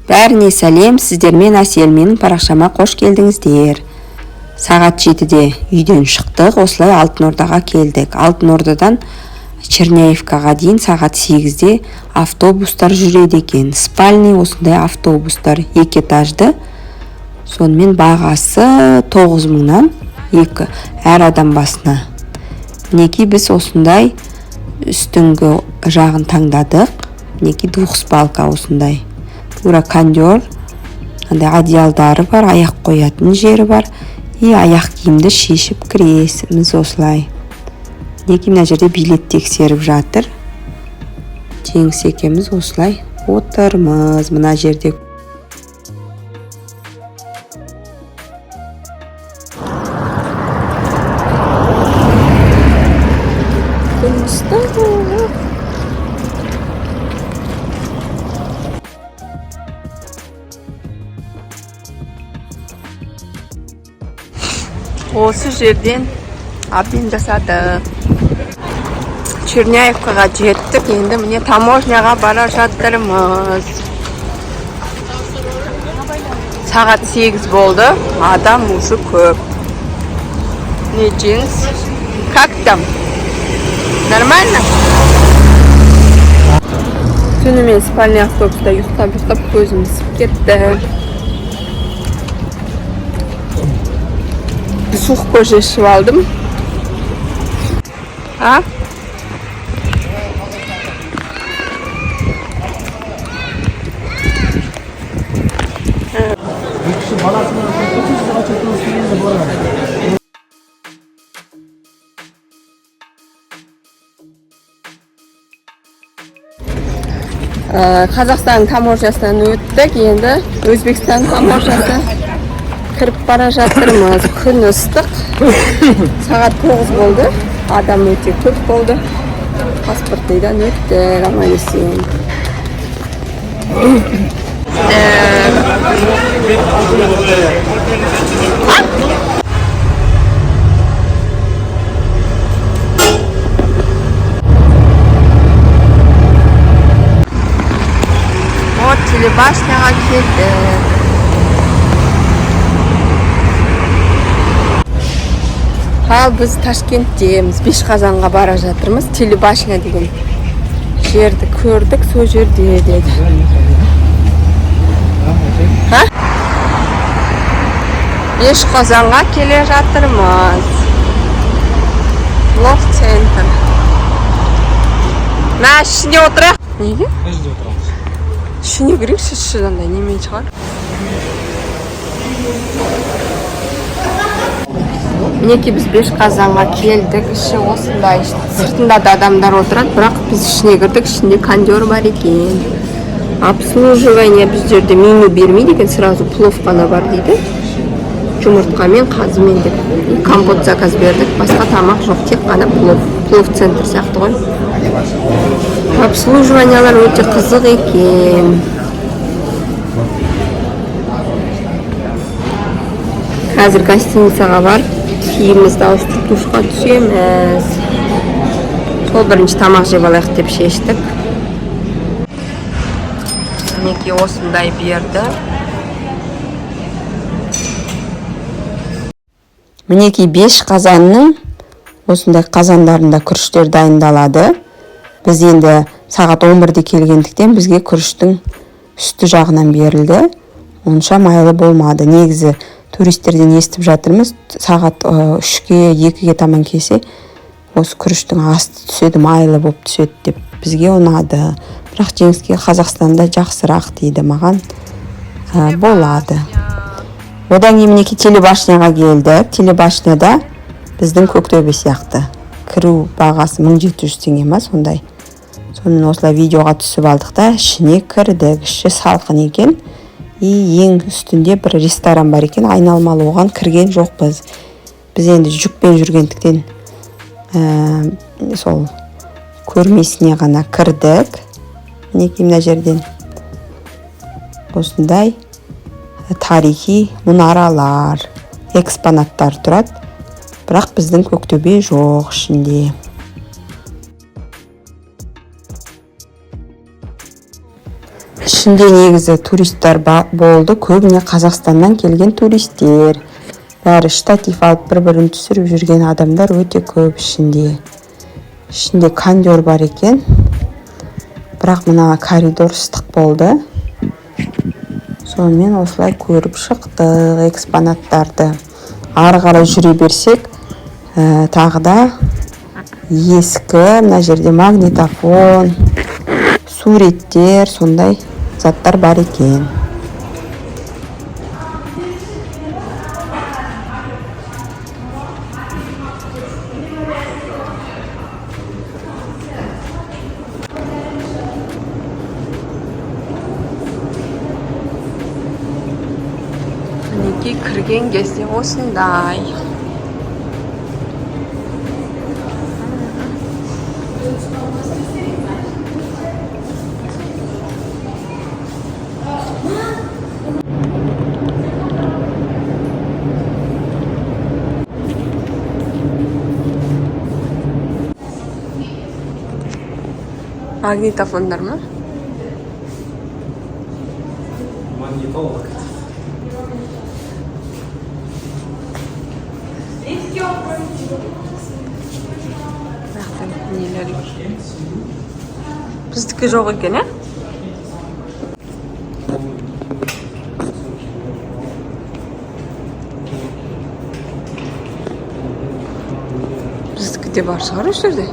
Бәріне сәлем, сіздермен Әсел, менің парақшама қош келдіңіздер. Сағат 7-де үйден шықтық, осылай Алтын Ордаға келдік. Алтын Ордадан Черняевкаға дейін сағат 8-де автобустар жүреді екен. Спальный осындай автобустар 2 этажды. Сонымен бағасы 9 мыңнан 2 әр адам басына. Мінекей біз осындай үстіңгі жағын таңдадық. Мінекей двухспалка осындай. Тура кондер, одеялдары бар, аяқ қоятын жері бар. И аяқ киімді шешіп кіресіміз осылай. Мінекей мына жерде билет тексеріп жатыр. Жеңіс екеуміз осылай отырмыз мына жерде. Осы жерден обмен жасадық. Черняевкаға жеттік, енді міне таможняға бара жатырмыз. Сағат 8 болды, адам уже көп. Не джинс? Как там? Нормально? Түнімен спальный автобуста ұйықтап көзім ісіп кетті. Сухко жешіп алдым. Қазақстан таможнясынан өттік, енді Өзбекстан таможнясы кіріп бара жатырмыз. Күн ыстық. Сағат 9 болды. Адам өте көп болды. Паспортныйдан өттік, аман есен. Вот телебашняға келдік. Ал біз Ташкенттеміз, Бешқазанға бара жатырмыз. Телебашня деген жерді көрдік, сол жерде деді. Бешқазанға келе жатырмыз. Блок центр. Мә, ішіне отырайық. Неге? Ішіне кірейікші, шыдандай немен шығар. Мінекей біз Бешқазанға келдік, іші осындай, сыртында да адамдар отырады, бірақ біз ішіне кірдік, ішінде кондер бар екен. Обслуживание біз жерде меню бермейді екен, сразу плов қана бар дейді. Жұмыртқамен, қазымен деп. Компот заказ бердік, басқа тамақ жоқ, тек қана плов центр сияқты ғой. Обслуживаниялар өте қызық екен. Қазір гостиницаға бар. Киімімізді ауыстырып душқа түсеміз. Сол бірінші тамақ жеп алайық деп шештік. Мінекей осындай берді. Мінекей Бешқазанның осындай қазандарында күріштер дайындалады. Біз енді сағат 11-де келгендіктен бізге күріштің үсті жағынан берілді. Онша майлы болмады. Негізі туристерден естіп жатырмыз, сағат 3-ге, 2-ге таман келсе, осы күріштің асты түседі, майлы болып түседі деп бізге ұнады. Бірақ жеңіске Қазақстанда жақсырақ дейді, маған болады. Одан кейін мінекей телебашняға келдік. Телебашняда біздің Көктөбе сияқты. Кіру бағасы 1700 теңге ма, сондай. Сонымен осылай видеоға түсіп алдық та, ішіне кірдік. Іші салқын екен. Ең үстінде бір ресторан бар екен, айналмалы, оған кірген жоқпыз. Біз енді жүкпен жүргендіктен сол көрмесіне ғана кірдік. Мінекей мына жерден осындай тарихи мұнаралар, экспонаттар тұрады. Бірақ біздің Көктөбе жоқ ішінде. ішінде негізі туристер болды, көбіне Қазақстаннан келген туристер. Бәрі штатив алып бір-бірін түсіріп жүрген адамдар өте көп ішінде. Ішінде кондер бар екен. Бірақ мына коридор ыстық болды. Сонымен осылай көріп шықтық экспонаттарды. Ары қарай жүре берсек, тағы да ескі, мына жерде магнитофон, суреттер, сондай заттар бар екен. Мінекей кірген кезде осындай. Магнитофондар ма? Магнитолог. Біздікі жоқ екен, ә? Біздікі де бар шығар осы жерде.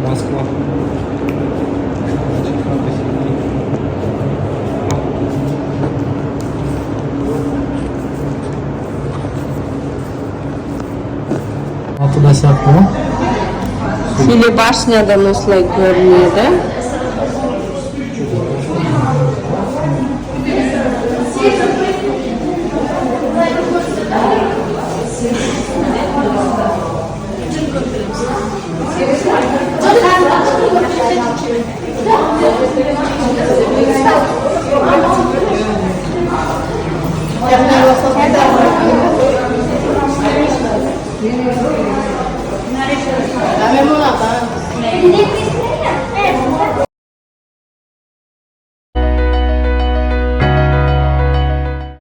Москва. Алтыда сияқты ма? Телебашнядан осылай көрінеді.